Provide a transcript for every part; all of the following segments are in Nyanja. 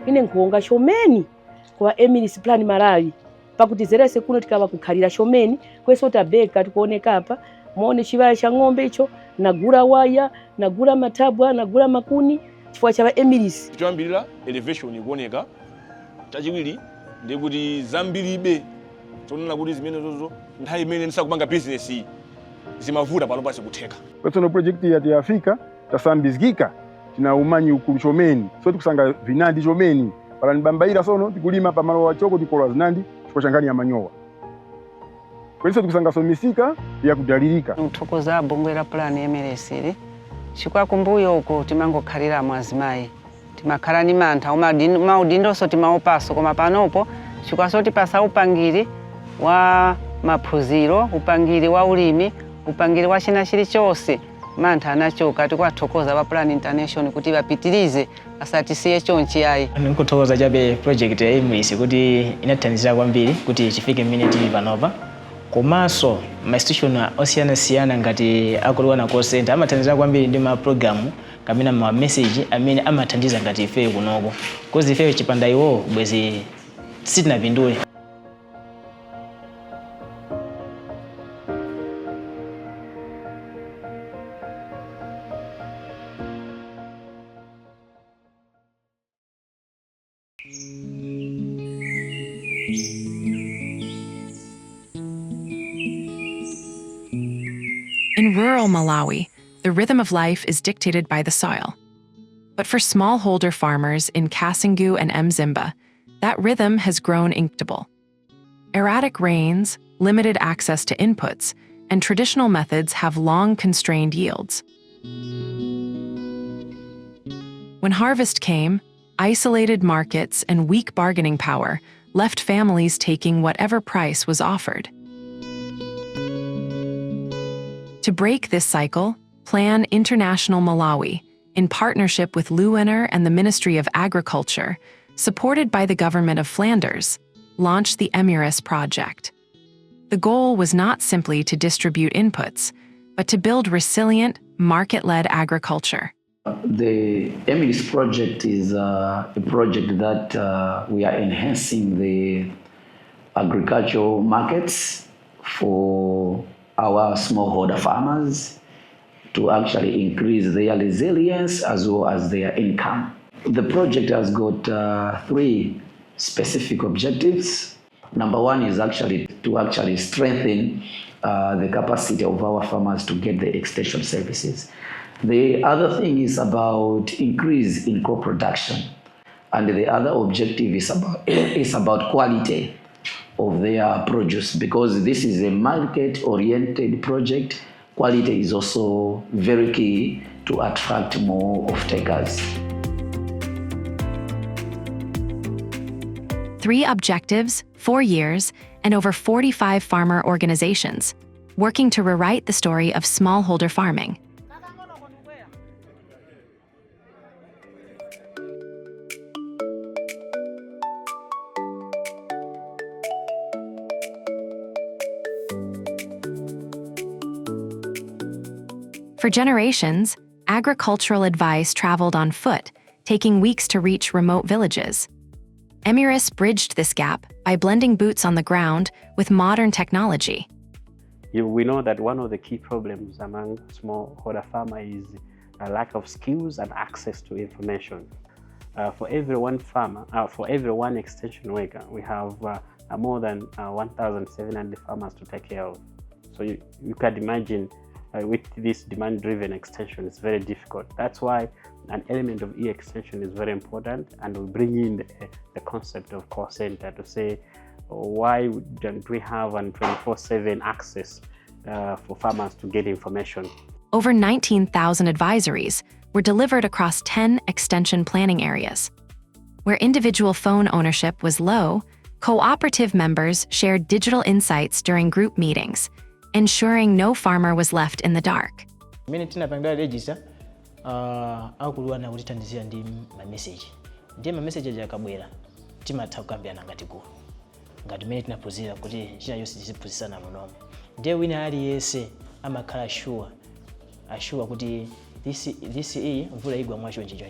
ine nkuonga shomeni kwa EMIRIS plan Malawi pakuti zerese kuno tikava kukhalira shomeni kweso tabeka tikuoneka hapa muone chivaya cha ng'ombe icho nagura waya nagura matabwa nagura makuni chifukwa cha EMIRIS. Choyambirira elevation ikuoneka chachiwiri ndikuti zambiribe tonena kuti zimene zozo nthawi imene nisakupanga business iyi zimavuta pano pasi kutheka. Kwesono project ya Afrika tasambizikika tina umanyi ukulu chomeni so tikusanga vinandi chomeni pala nibambaira sono tikulima pamalo wachoko tikolwa zinandi chifukwa changani ya manyowa kweso tikusanga somisika ya kudalirika. Muthokoza bongwera plan EMIRIS ili chikwa kumbuyo uko timangokhalira mwazimayi timakhala ni mantha maudindo so timaopaso koma panopo chikwa so tipasa upangiri wa maphunziro upangiri wa ulimi upangiri wa china chilichonse mantha anachoka tikwathokoza pa plan international kuti bapitirize asatisiye chonchi yayi. Ndikuthokoza chabe project ya EMIRIS kuti inathandizira kwambiri kuti chifike mmene tili panopa komanso ma institution osiyana ngati akuliwana call center amathandizira kwambiri ndi ma program kamena ma message amene amathandiza ngati ife kunoko kozi ife chipanda iwo bwezi sitinapindule. In rural Malawi, the rhythm of life is dictated by the soil. But for smallholder farmers in Kasungu and Mzimba, that rhythm has grown predictable. Erratic rains, limited access to inputs, and traditional methods have long constrained yields. When harvest came, isolated markets and weak bargaining power left families taking whatever price was offered. To break this cycle, Plan International Malawi, in partnership with LUENER and the Ministry of Agriculture, supported by the government of Flanders, launched the EMIRIS project. The goal was not simply to distribute inputs, but to build resilient, market-led agriculture. The EMIRIS project is a project that we are enhancing the agricultural markets for our smallholder farmers to actually increase their resilience as well as their income. The project has got 3 specific objectives. Number 1 is actually to strengthen the capacity of our farmers to get the extension services. The other thing is about increase in crop production, and the other objective is about quality of their produce, because this is a market-oriented project. Quality is also very key to attract more off-takers. 3 objectives, 4 years, and over 45 farmer organizations, working to rewrite the story of smallholder farming. For generations, agricultural advice traveled on foot, taking weeks to reach remote villages. EMIRIS bridged this gap by blending boots on the ground with modern technology. We know that one of the key problems among smallholder farmers is a lack of skills and access to information. For every one farmer, for every one extension worker, we have more than 1,700 farmers to take care of. So you can imagine with this demand-driven extension, it's very difficult. That's why an element of e-extension is very important, and we bring in the concept of call center to say, why don't we have a 24/7 access for farmers to get information? Over 19,000 advisories were delivered across 10 extension planning areas. Where individual phone ownership was low, cooperative members shared digital insights during group meetings, ensuring no farmer was left in the dark. Mene tinapanga register akuluwana kuti tandizira ndi ma message. Ndiye ma message aja akabwera timatha kukambirana ngati gulu. Ngati mene tinapuzira kuti china yonse tizipuzisana munomo. Ndiye wina aliyense amakhala assure kuti this mvula igwa mwacho njicho.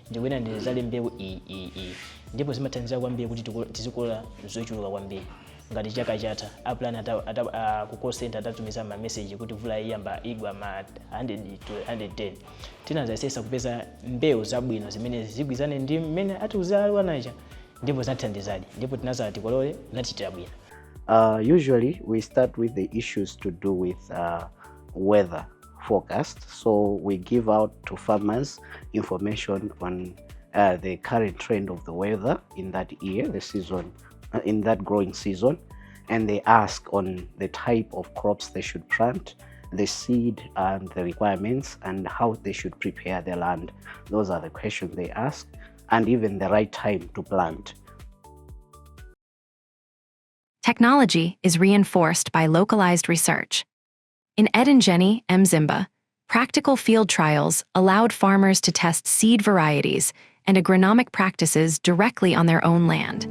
ndikuyenda ndizale mbewu iyi ndipo zimathandiza kwambiri kuti tizikolola zochuluka kwambiri. Ngati chaka chatha aplan ku call center atatumiza ma message kuti mvula iyamba igwa ma 100 to 110. Tinazayesesa kupeza mbewu zabwino zimene zigwizane ndi mmene atiuzaliwa nacha ndipo zathandizadi ndipo tinaza tikolole natitira bwino. Usually we start with the issues to do with weather forecast. So we give out to farmers information on the current trend of the weather in that year, the season, in that growing season, and they ask on the type of crops they should plant, the seed and the requirements, and how they should prepare their land. Those are the questions they ask, and even the right time to plant. Technology is reinforced by localized research. In Kasungu and Mzimba, practical field trials allowed farmers to test seed varieties and agronomic practices directly on their own land.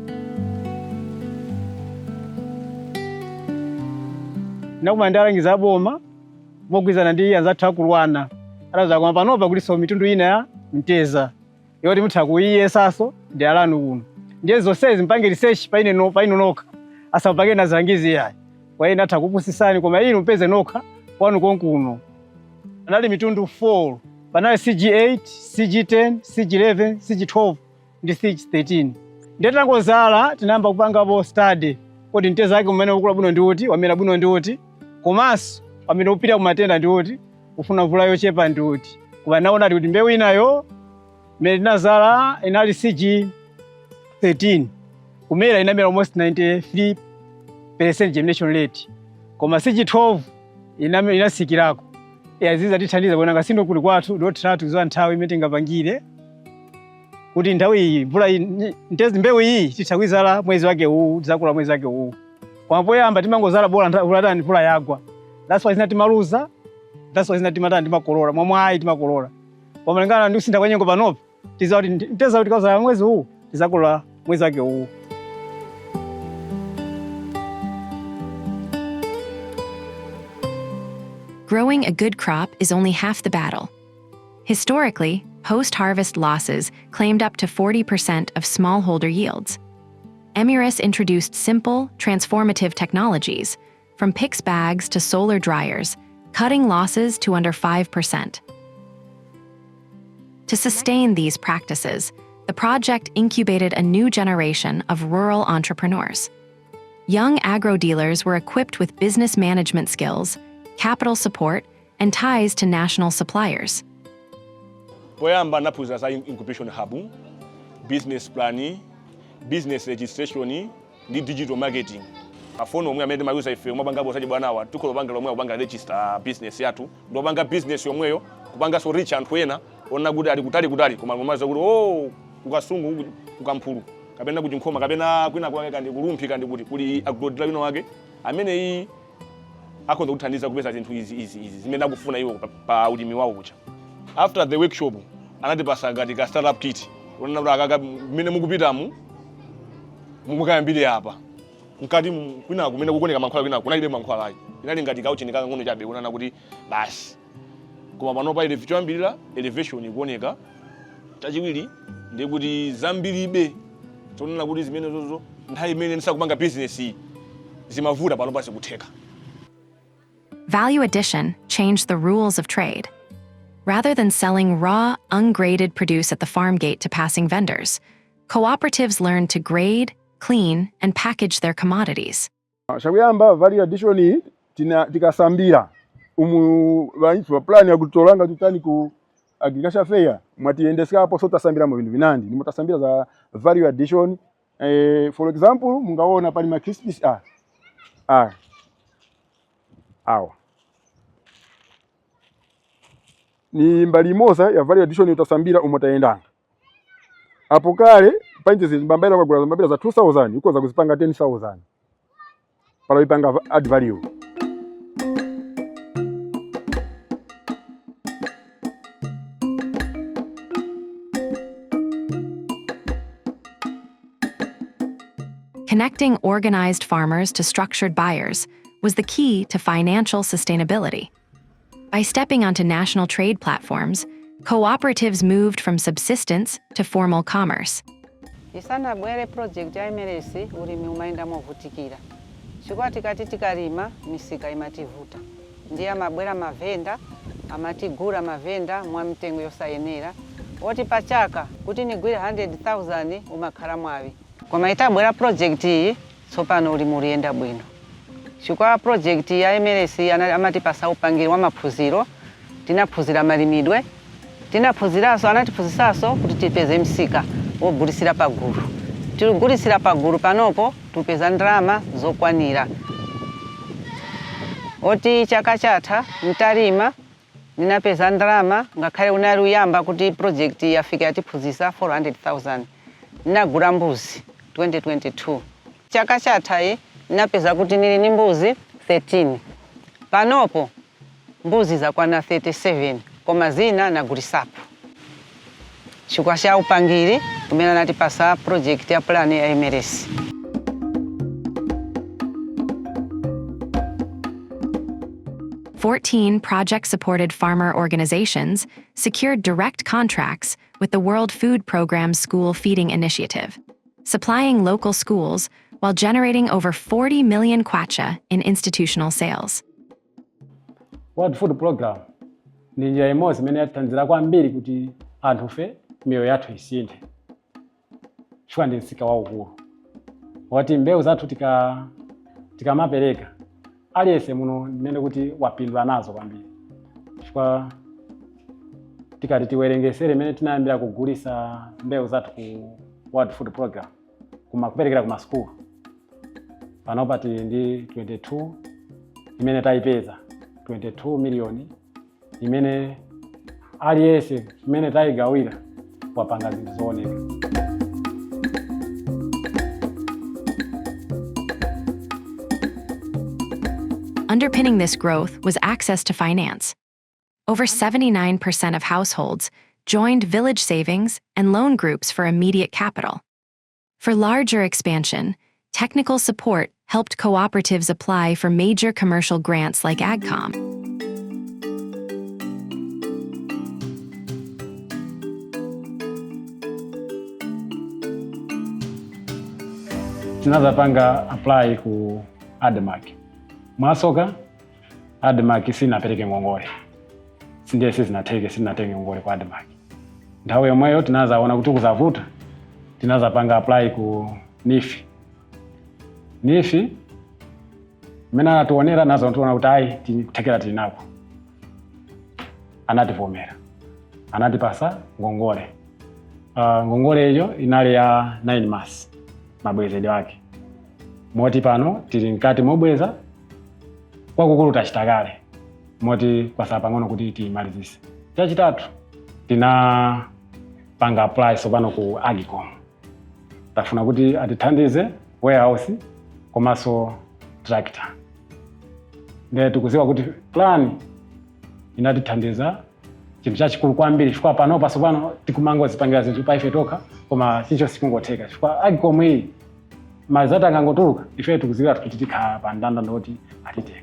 Nakumandalangiza boma mogwizana ndi anzathu akulwana alaza panopa kuliso mitundu ina ya mteza yoti mutha kuiyesaso ndi alanu kuno ndiye zonsezi mpange research paino nokha asapake na zilangizi yayi kwa hiyo natha kupusisani koma inu mpeze nokha kwanu konkuno. Anali mitundu 4 panali CG8, CG10, CG11, CG12 ndi CG13. Ndetangozala tinamba kupangapo study kuti mteza wake umene ukula bwino ndi uti, wamera bwino ndi uti, komanso pamene upita kumatenda ndi uti, ufuna mvula yochepa ndi uti. Kuba naona kuti mbewu inayo imene tinazala inali CG13 kumera inamera almost 93% germination rate, koma CG12 inasikirako. Aziza tithandiza kuona ngasindo kuli kwathu dotatu za nthawi imene tingapangire kuti nthawi iyi mvula ntezi mbewu iyi tithakwizala mwezi wake uwu tizakula mwezi wake uwu. Kwapoyamba timangozala bola mvula yagwa. That's why timaluza, that's why timakolola mwamwayi timakolola. Pamalingana ndi kusintha kwa nyengo panopa tiza kuti nteza kuti kazala mwezi uwu tizakula mwezi wake uwu. Growing a good crop is only half the battle. Historically, post-harvest losses claimed up to 40% of smallholder yields. EMIRIS introduced simple, transformative technologies, from PIX bags to solar dryers, cutting losses to under 5%. To sustain these practices, the project incubated a new generation of rural entrepreneurs. Young agro-dealers were equipped with business management skills, capital support, and ties to national suppliers. Poyamba naphunzira za incubation hub, business plan, business registration, ndi digital marketing. Afono omwe amene mayuza ife omabanga bosaje bwanawa tukolobanga lomwe obanga register business yathu ndobanga business yomweyo kupanga so reach anthu ena ona kuti ali kutali koma ngomaza kuti kukasungu kukamphulu kapena kuti nkhoma kapena kwina kwake kandi kulumphika kandi kuti kuli agrodila wino wake amene iyi akonza kuthandiza kupeza zinthu izi zimene akufuna iwo pa ulimi wawo kucha. After the workshop anatipasa ngati ka startup kit ona kuti akaka mmene mukupitamu mukayambire apa nkati kwina kumene kukoneka mankhwala kwina kunalibe mankhwala ayi inali ngati kauchini kangono chabe kunana kuti basi koma panopa ile vichoyambirira elevation ikuoneka chachiwiri ndi kuti zambiribe tonena kuti zimene zozo nthawi imene ndisakupanga business iyi zimavuta panopa zikutheka. Value addition changed the rules of trade. Rather than selling raw, ungraded produce at the farm gate to passing vendors, cooperatives learned to grade, clean, and package their commodities. Chakuyamba value addition tikasambira vaitu plan ya kutolanga tutani ku agriculture fair mwatiendeskapo so tasambira mu vindu vinandi ni mutasambira za value addition. For example mungaona pali ma crispies ni mbali moja ya value addition utasambira umotaendanga apo kale panje zimbambaira kwa gura mbambira za 2000 uko za kuzipanga 10000 para ipanga add value. Connecting organized farmers to structured buyers was the key to financial sustainability. By stepping onto national trade platforms, cooperatives moved from subsistence to formal commerce. Isanabwere project ya EMIRIS ulimi umaenda movutikira. Chikuwa tikati tikalima misika imativuta. Ndiye amabwera mavenda, amatigura mavenda mwa mtengo yosayenera. Oti pachaka kuti nigwire 100,000 umakhala mwawi. Koma itabwera project iyi tsopano ulimi ulienda bwino. Chikuwa project ya EMIRIS amatipasa upangiri wa maphunziro, tinaphunzira malimidwe, tinaphunziraso anatiphunzisaso kuti tipeze msika wogulisira pagulu. Tigulisira pagulu panopo tupeza ndalama zokwanira. Oti chaka chatha mtalima ninapeza ndalama ngakhale unali uyamba kuti project yafika yatiphunzisa 400,000. Ninagula mbuzi 2022. Chaka chatha ninapeza kuti nili ni mbuzi 13. Panopo mbuzi zakwana 37 koma zina nagulisapo. Chikuwa cha upangiri tumena natipasa project ya plan ya EMIRIS. Fourteen project-supported farmer organizations secured direct contracts with the World Food Programme's School Feeding Initiative, supplying local schools while generating over 40 million kwacha in institutional sales. World Food Program ni njira imodzi imene yatithandizira kwambiri kuti anthu fe miyoyo yathu isinthe. Chifukwa ndi msika waukulu. Wati mbewu zathu tikamapereka aliyense muno nene kuti wapindula nazo kwambiri. Chifukwa tikati tiwerengesere imene tinayambira kugulisa mbewu zathu ku World Food Program kuperekera ku masukulu. Panopa tili ndi 22 imene tayipeza 22 miliyoni imene aliyense imene tayigawira wapanga zinthu zooneka. Underpinning this growth was access to finance. Over 79% of households joined village savings and loan groups for immediate capital. For larger expansion, technical support helped cooperatives apply for major commercial grants like AgCom. Tinazapanga apply ku ADMAC. Mwasoka ADMAC sinapereke ngongole. Sindiye sinatenge ngongole kwa ADMAC. Nthawi yomweyo tinazaona kuti kuzavuta. Tinazapanga apply ku NIFI. NIFI mena atuonera nazo tuona kuti ayi tikuthekera tili nako. Anativomera. Anatipasa ngongole. Ngongole hiyo inali ya 9 months. Mabwezedwe wake. Moti pano tili mkati mobweza kwa kukulu tachitakale. Moti kwa sapa ngono kuti timalizise. Chachitatu tina panga apply sopano ku AgCom. Tafuna kuti atithandize warehouse komanso tractor. Ndiye tikuziwa kuti plan inatithandiza chinthu chachikulu kwambiri chifukwa panopa sopano tikumango zipangira zinthu pa ife toka koma chincho sikungotheka chifukwa AgCom iyi mazata angangotuluka ife tikuziwa kuti tikhala pa ndanda ndoti atiteka.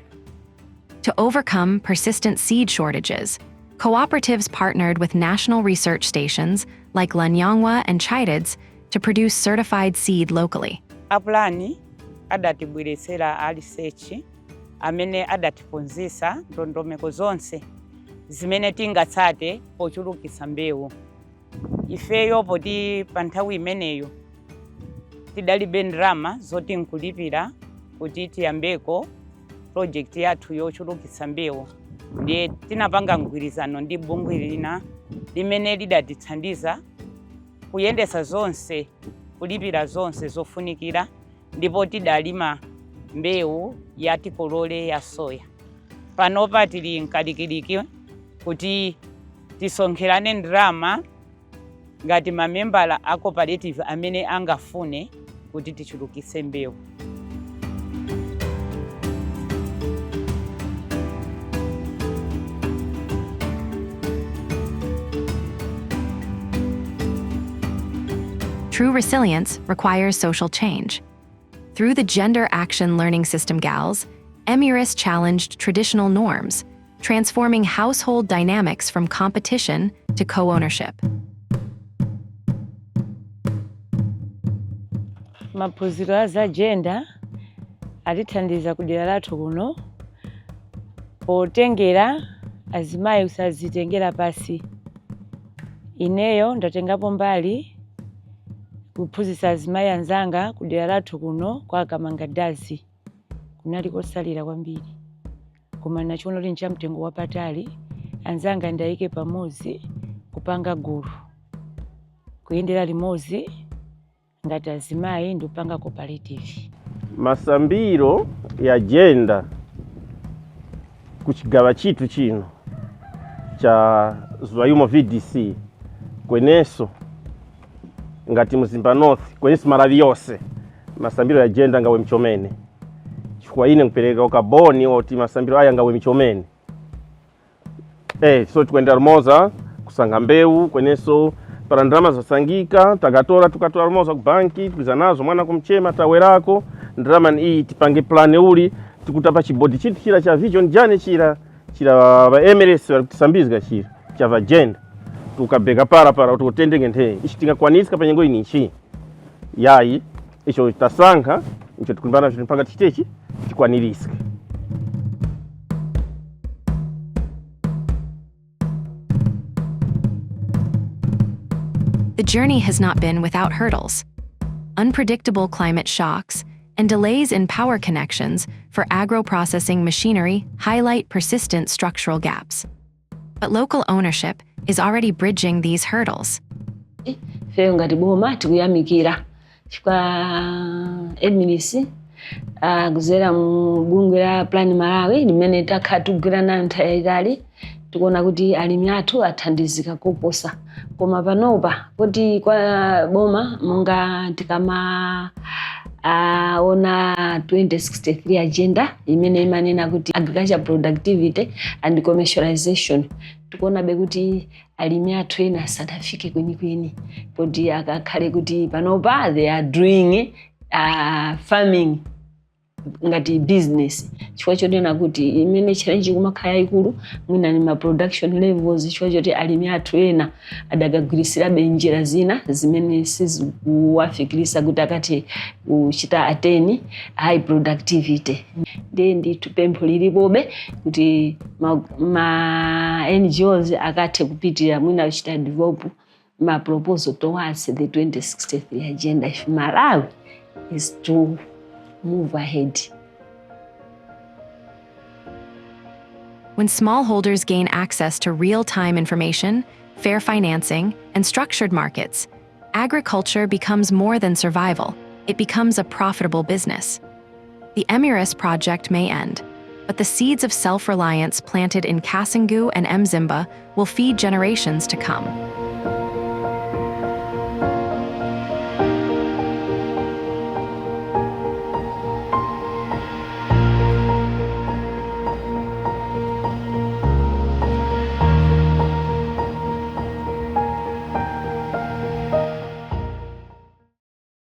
To overcome persistent seed shortages, cooperatives partnered with national research stations like Lanyangwa and Chiteds to produce certified seed locally. Apulani adatibweresera a research amene adatiphunzitsa ndondomeko zonse zimene tingatsate pochulukitsa mbewu. Ifeyo poti pa nthawi imeneyo tidalibe ndalama zoti nkulipira kuti tiyambeko project yathu yochulukitsa mbewu. Ndiye tinapanga mgwirizano ndi bungwe lina limene lidatithandiza kuyendesa zonse, kulipira zonse zofunikira, ndipo tidalima mbewu ya tikolole ya soya. Panopa tili mkalikiliki kuti tisonkherane ndalama ngati mamembala a cooperative amene angafune kuti tichulukitse mbewu. True resilience requires social change. Through the Gender Action Learning System GALS, EMIRIS challenged traditional norms, transforming household dynamics from competition to co-ownership. Maphunziro a za gender alithandiza kudera lathu kuno potengera azimayi usazitengera pasi. Ineyo ndatengapo mbali kuphunzitsa azimayi anzanga kudera lathu kuno kwa Kamangadazi. Kunali kosalira kwambiri, koma nachiona kuti nchamtengo wapatali. Anzanga ndayike pamodzi kupanga gulu kuyendera limodzi ngati azimayi ndipanga cooperative. Masambiro ya gender kuchigawa chitu chino cha zwayumo VDC kweneso ngati Mzimba North kweneso Malawi yose masambiro ya gender ngawe mchomene chifukwa ine nkupereka ukaboni oti masambiro aya ngawe mchomene so tukwenda rumoza kusanga mbewu kweneso para ndrama zasangika tukatora rumoza ku banki tukiza nazo mwana kumchema tawerako ndrama iyi tipange plan uli tikutapa chibodi chitu chira cha vision jane chira ba EMIRIS bari kutisambizga chira cha va gender tukabeka para ututendenge nte ichitinga kwanisika panyengo inichi yayi icho tasanka icho tukumbana mpanga chitechi tikwaniriska. The journey has not been without hurdles. Unpredictable climate shocks and delays in power connections for agro-processing machinery highlight persistent structural gaps. But local ownership is already bridging these hurdles. Feyo ngati boma tikuyamikira chifukwa EMIRIS kuzera mu bungwe la Plan Malawi limene takhala tikugwira nayo nthawi yayitali tikuona kuti alimi athu athandizika koposa. Koma panopa kuti kwa boma monga tikama ona 2063 agenda imene imanena kuti agriculture productivity and commercialization. Tikuona kuti alimi athu ena sadafike kwenikweni kuti akakhale kuti panopa they are doing farming ngati business. Chifukwa chonena kuti imene challenge kumakhala ikulu mwina ni ma production levels. Chifukwa choti alimi athu ena adakagwirisira benjera zina zimene sizikuwafikirisa kuti akati kuchita ateni high productivity. Ndi tupempho lilipobe kuti ma NGOs akathe kupitira mwina kuchita develop ma proposal towards the 2063 agenda if Malawi is to move ahead. When smallholders gain access to real-time information, fair financing, and structured markets, agriculture becomes more than survival. It becomes a profitable business. The EMIRIS project may end, but the seeds of self-reliance planted in Kasungu and Mzimba will feed generations to come.